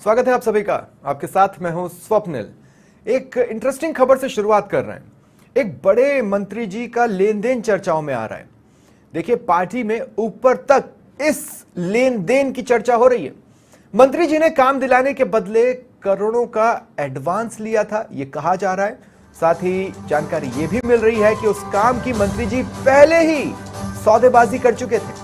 स्वागत है आप सभी का। आपके साथ मैं हूं स्वप्निल। एक इंटरेस्टिंग खबर से शुरुआत कर रहे हैं। एक बड़े मंत्री जी का लेन देन चर्चाओं में आ रहा है। देखिए, पार्टी में ऊपर तक इस लेन देन की चर्चा हो रही है। मंत्री जी ने काम दिलाने के बदले करोड़ों का एडवांस लिया था, यह कहा जा रहा है। साथ ही जानकारी यह भी मिल रही है कि उस काम की मंत्री जी पहले ही सौदेबाजी कर चुके थे।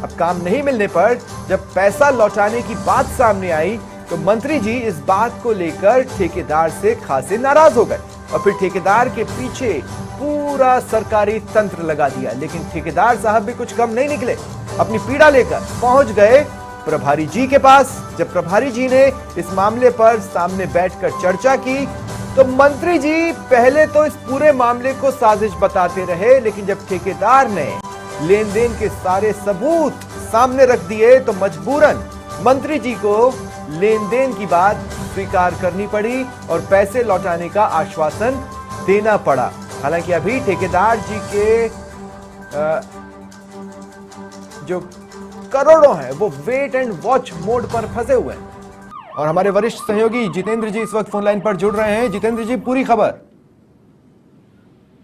अब काम नहीं मिलने पर जब पैसा लौटाने की बात सामने आई तो मंत्री जी इस बात को लेकर ठेकेदार से खासे नाराज हो गए और फिर ठेकेदार के पीछे पूरा सरकारी तंत्र लगा दिया। लेकिन ठेकेदार साहब भी कुछ कम नहीं निकले, अपनी पीड़ा लेकर पहुंच गए प्रभारी जी के पास। जब प्रभारी जी ने इस मामले पर सामने बैठकर चर्चा की तो मंत्री जी पहले तो इस पूरे मामले को साजिश बताते रहे, लेकिन जब ठेकेदार ने लेन देन के सारे सबूत सामने रख दिए तो मजबूरन मंत्री जी को लेन देन की बात स्वीकार करनी पड़ी और पैसे लौटाने का आश्वासन देना पड़ा। हालांकि अभी ठेकेदार जी के जो करोड़ों हैं वो वेट एंड वॉच मोड पर फंसे हुए हैं। और हमारे वरिष्ठ सहयोगी जितेंद्र जी इस वक्त फोन लाइन पर जुड़ रहे हैं। जितेंद्र जी, पूरी खबर।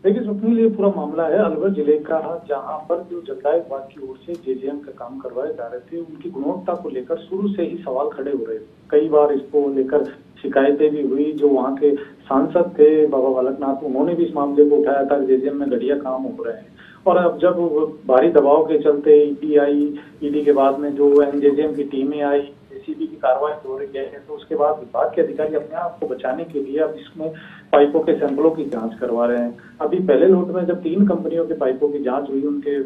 देखिए स्वप्निल, ये पूरा मामला है अलवर जिले का, जहां पर जो जलदाय विभाग की ओर से जेजेएम का काम करवाए जा रहे थे, उनकी गुणवत्ता को लेकर शुरू से ही सवाल खड़े हो रहे थे। कई बार इसको लेकर शिकायतें भी हुई। जो वहां के सांसद थे बाबा बालकनाथ, उन्होंने भी इस मामले को उठाया था, जेजेएम में घटिया काम हो रहे हैं। और अब जब भारी दबाव के चलते ईडी के बाद में जो जेजेएम की टीमें आई, एसीबी की कार्रवाई हो रही है, तो उसके बाद विभाग के अधिकारी अपने आप को बचाने के लिए अब इसमें पाइपों के सैंपलों की जांच करवा रहे हैं। अभी पहले लॉट में जब 3 कंपनियों के पाइपों की जांच हुई, उनके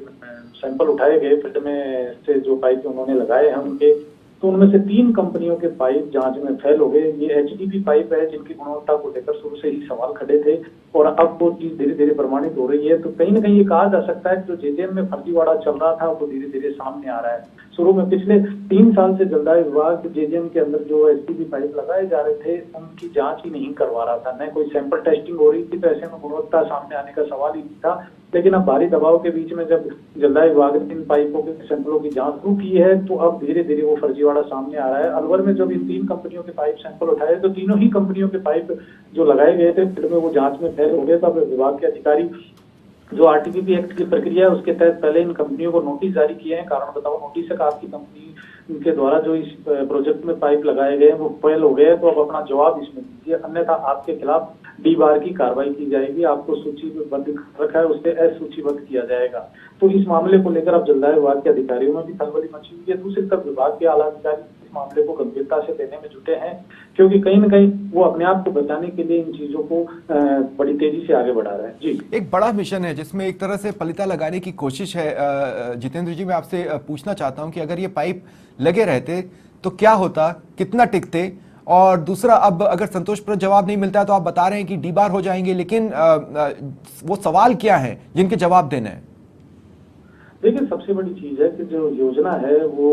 सैंपल उठाए गए, फील्ड में से जो पाइप उन्होंने लगाए हैं उनके, तो उनमें से 3 कंपनियों के पाइप जांच में फेल हो गए। ये एचडीपी पाइप है जिनकी गुणवत्ता को लेकर शुरू से ही सवाल खड़े थे और अब वो चीज धीरे धीरे प्रमाणित हो रही है। तो कहीं ना कहीं ये कहा जा सकता है कि जो जेजेएम में फर्जीवाड़ा चल रहा था वो धीरे धीरे सामने आ रहा है। शुरू में पिछले 3 साल से जलदाय विभाग जेजेएम के अंदर जो एसटीपी पाइप लगाए जा रहे थे उनकी जांच ही नहीं करवा रहा था, न कोई सैंपल टेस्टिंग हो रही थी, तो ऐसे में गुणवत्ता सामने आने का सवाल ही नहीं था। लेकिन अब भारी दबाव के बीच में जब जलदाय विभाग ने इन पाइपों के सैंपलों की जांच शुरू की है तो अब धीरे धीरे वो फर्जीवाड़ा सामने आ रहा है। अलवर में जब इन 3 कंपनियों के पाइप सैंपल उठाए तो तीनों ही कंपनियों के पाइप जो लगाए गए थे फिर में वो जांच में फेल हो गए। तब विभाग के अधिकारी जो आरटीपीपी एक्ट की प्रक्रिया है उसके तहत पहले इन कंपनियों को नोटिस जारी किए हैं, कारण बताओ नोटिस है कि आपकी कंपनी के द्वारा जो इस प्रोजेक्ट में पाइप लगाए गए हैं वो फेल हो गए, तो अब अपना जवाब इसमें दीजिए, अन्यथा आपके खिलाफ डी बार की कार्रवाई की जाएगी, आपको सूचीबद्ध रखा है उससे असूचीबद्ध किया जाएगा। तो इस मामले को लेकर अब जलदाय विभाग के अधिकारियों में भी खलबली मची हुई है। दूसरी तरफ विभाग के आला अधिकारी इस मामले को गंभीरता से लेने में जुटे हैं, क्योंकि कहीं न कहीं वो अपने आप को बचाने के लिए इन चीजों को बड़ी तेजी से आगे बढ़ा रहे हैं। जी, एक बड़ा मिशन है जिसमें एक तरह से पलिता लगाने की कोशिश है। जितेंद्र जी, मैं आपसे पूछना चाहता हूं कि अगर ये पाइप लगे रहते तो क्या होता, कितना टिकते? और दूसरा, अब अगर संतोषप्रद जवाब नहीं मिलता तो आप बता रहे हैं कि डी बार हो जाएंगे, लेकिन वो सवाल क्या है जिनके जवाब देने हैं? देखिए, सबसे बड़ी चीज है कि जो योजना है वो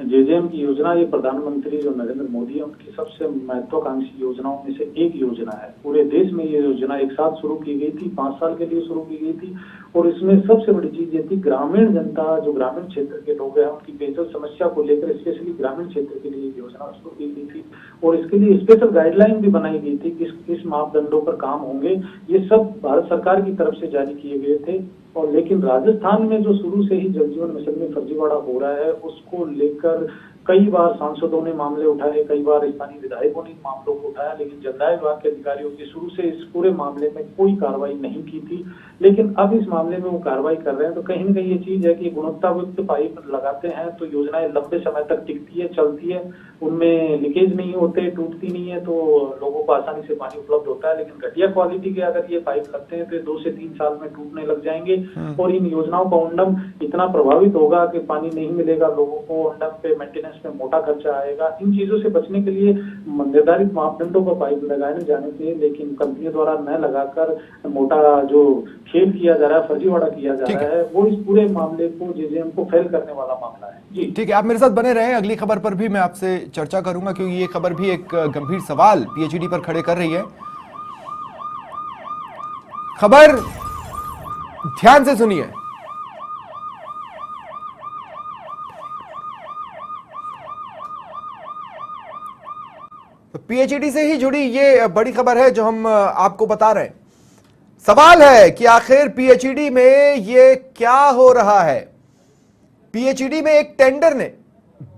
जेजेएम की योजना, ये प्रधानमंत्री जो नरेंद्र मोदी है उनकी सबसे महत्वाकांक्षी योजनाओं में से एक योजना है। पूरे देश में ये योजना एक साथ शुरू की गई थी, 5 साल के लिए शुरू की गई थी। और इसमें सबसे बड़ी चीज ये थी, ग्रामीण जनता, जो ग्रामीण क्षेत्र के लोग हैं, उनकी पेयजल समस्या को लेकर स्पेशली ग्रामीण क्षेत्र के लिए योजना शुरू की गई थी और इसके लिए स्पेशल गाइडलाइन भी बनाई गई थी कि किस मापदंडों पर काम होंगे। ये सब भारत सरकार की तरफ से जारी किए गए थे। और लेकिन राजस्थान में जो शुरू से ही जल जीवन मिशन में फर्जीवाड़ा हो रहा है उसको लेकर कई बार सांसदों ने मामले उठाए, कई बार स्थानीय विधायकों ने मामलों को उठाया, लेकिन जलदाय विभाग के अधिकारियों की शुरू से इस पूरे मामले में कोई कार्रवाई नहीं की थी। लेकिन अब इस मामले में वो कार्रवाई कर रहे हैं। तो कहीं न कहीं ये चीज है कि गुणवत्तायुक्त पाइप लगाते हैं तो योजनाएं लंबे समय तक टिकती है, चलती है, उनमें लीकेज नहीं होते, टूटती नहीं है, तो लोगों को आसानी से पानी उपलब्ध होता है। लेकिन घटिया क्वालिटी के अगर ये पाइप लगते हैं तो 2 से 3 साल में टूटने लग जाएंगे और इन योजनाओं का उन्नम इतना प्रभावित होगा कि पानी नहीं मिलेगा लोगों को, उन्नम पे मेंटेनेंस में मोटा खर्चा आएगा। इन चीजों से बचने के लिए निर्धारित मापदंडों पर पाइप लगाए जाने चाहिए, लेकिन कंपनियों द्वारा न लगाकर मोटा जो खेल किया जा रहा है, फर्जीवाड़ा किया जा रहा है, वो इस पूरे मामले को जेजेएम को फेल करने वाला मामला है। जी ठीक है, आप मेरे साथ बने रहें। अगली खबर पर भी मैं आपसे चर्चा करूंगा क्योंकि ये खबर भी एक गंभीर सवाल पीएचडी पर खड़े कर रही है। खबर ध्यान से सुनिए। तो पीएचईडी से ही जुड़ी ये बड़ी खबर है जो हम आपको बता रहे हैं। सवाल है कि आखिर पीएचईडी में ये क्या हो रहा है। पीएचईडी में एक टेंडर ने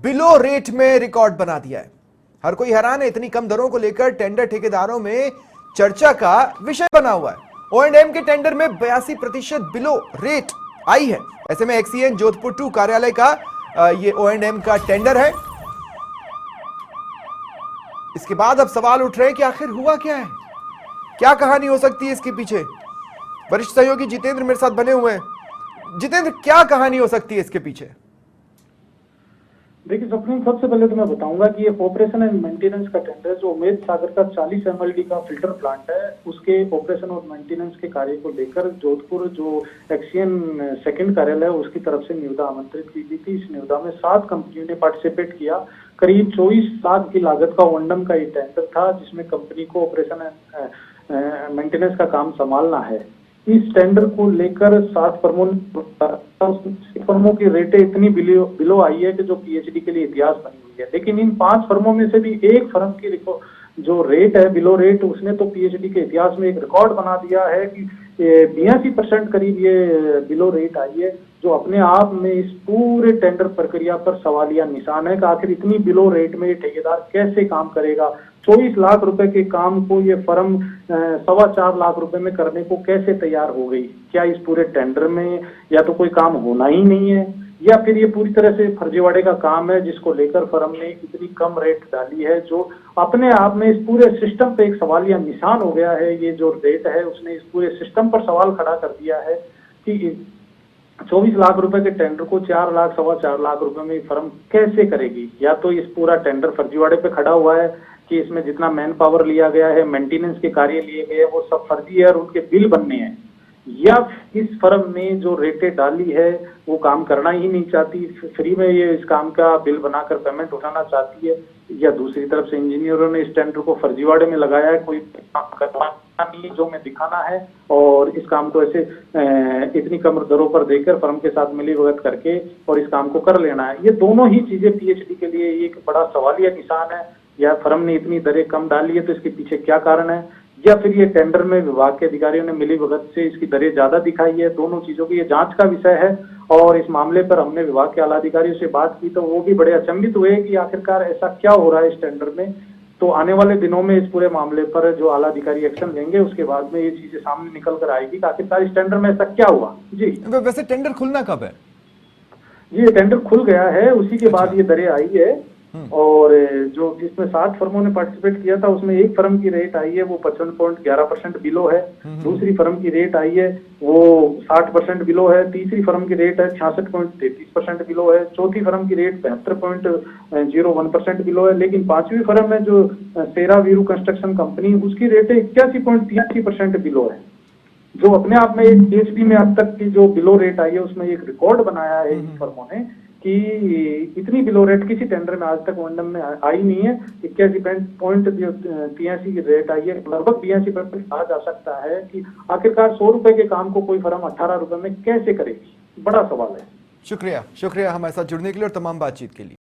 बिलो रेट में रिकॉर्ड बना दिया है। हर कोई हैरान है, इतनी कम दरों को लेकर टेंडर ठेकेदारों में चर्चा का विषय बना हुआ है। O&M के टेंडर में 82% बिलो रेट आई है। ऐसे में एक्सीएन जोधपुर 2 कार्यालय का ये O&M का टेंडर है। इसके बाद अब सवाल उठ रहे हैं कि आखिर हुआ क्या है, क्या कहानी हो सकती है इसके पीछे। वरिष्ठ सहयोगी जितेंद्र मेरे साथ बने हुए हैं। जितेंद्र, क्या कहानी हो सकती है इसके पीछे? देखिए स्वप्निल, सबसे पहले तो मैं बताऊंगा कि ये ऑपरेशन एंड मेंटेनेंस का टेंडर जो उमेद सागर का 40 MLD का फिल्टर प्लांट है, उसके ऑपरेशन और मेंटेनेंस के कार्य को लेकर जोधपुर जो एक्सीएन सेकंड कार्यालय है उसकी तरफ से निविदा आमंत्रित की गई थी। इस निविदा में 7 कंपनियों ने पार्टिसिपेट किया। करीब 24 लाख की लागत का ओंडम का ये टेंडर था, जिसमें कंपनी को ऑपरेशन एंड मेंटेनेंस का काम संभालना है। इस टेंडर को लेकर 7 फर्मों की रेटें इतनी बिलो आई है कि जो पीएचडी के लिए इतिहास बनी हुई है। लेकिन इन 5 फर्मों में से भी एक फर्म की जो रेट है बिलो रेट, उसने तो पीएचडी के इतिहास में एक रिकॉर्ड बना दिया है कि 82% करीब ये बिलो रेट आई है, जो अपने आप में इस पूरे टेंडर प्रक्रिया पर सवालिया निशान है कि आखिर इतनी बिलो रेट में ठेकेदार कैसे काम करेगा। 24 लाख रुपए के काम को ये फर्म 4.25 लाख रुपए में करने को कैसे तैयार हो गई। क्या इस पूरे टेंडर में या तो कोई काम होना ही नहीं है, या फिर ये पूरी तरह से फर्जीवाड़े का काम है जिसको लेकर फर्म ने इतनी कम रेट डाली है, जो अपने आप में इस पूरे सिस्टम पे एक सवालिया निशान हो गया है। ये जो रेट है उसने इस पूरे सिस्टम पर सवाल खड़ा कर दिया है कि 24 लाख रुपए के टेंडर को 4 लाख 4.25 लाख रुपए में फर्म कैसे करेगी। या तो इस पूरा टेंडर फर्जीवाड़े पे खड़ा हुआ है कि इसमें जितना मैन पावर लिया गया है, मेंटेनेंस के कार्य लिए गए वो सब फर्जी है और उनके बिल बनने हैं, या इस फर्म ने जो रेटें डाली है वो काम करना ही नहीं चाहती, फ्री में ये इस काम का बिल बनाकर पेमेंट उठाना चाहती है, या दूसरी तरफ से इंजीनियरों ने इस टेंडर को फर्जीवाड़े में लगाया है, कोई काम करना नहीं जो में दिखाना है और इस काम को ऐसे इतनी कम दरों पर देकर फर्म के साथ मिलीभगत करके और इस काम को कर लेना है। ये दोनों ही चीजें पीएचडी के लिए एक बड़ा सवालिया निशान है। या फर्म ने इतनी दरें कम डाली है तो इसके पीछे क्या कारण है, या फिर ये टेंडर में विभाग के अधिकारियों ने मिलीभगत से इसकी दरें ज्यादा दिखाई है। दोनों चीजों की ये जांच का विषय है और इस मामले पर हमने विभाग के आला अधिकारियों से बात की तो वो भी बड़े अचंभित हुए कि आखिरकार ऐसा क्या हो रहा है इस टेंडर में। तो आने वाले दिनों में इस पूरे मामले पर जो आला अधिकारी एक्शन लेंगे उसके बाद में ये चीजें सामने निकल कर आएगी कि आखिरकार इस टेंडर में ऐसा क्या हुआ। जी वैसे टेंडर खुलना कब है? ये टेंडर खुल गया है, उसी के बाद ये दरें आई है। और जो जिसमें 7 फर्मों ने पार्टिसिपेट किया था उसमें एक फर्म की रेट आई है वो 55.11% बिलो है, दूसरी फर्म की रेट आई है वो 60% बिलो है, तीसरी फर्म की रेट है 66.33% बिलो है, चौथी फर्म की रेट 72.01% बिलो है। लेकिन 5वीं फर्म है जो सेरा वीरू कंस्ट्रक्शन कंपनी, उसकी रेट 81.83% बिलो है, जो अपने आप में एक पीएचडी में अब तक की जो बिलो रेट आई है उसमें एक रिकॉर्ड बनाया है इन फर्मों ने कि इतनी बिलो रेट किसी टेंडर में आज तक ओंडम में आई नहीं है। 81.83 की रेट आई है, लगभग 82% कहा जा सकता है कि आखिरकार 100 रुपए के काम को कोई फर्म 18 रुपए में कैसे करेगी, बड़ा सवाल है। शुक्रिया हमारे साथ जुड़ने के लिए और तमाम बातचीत के लिए।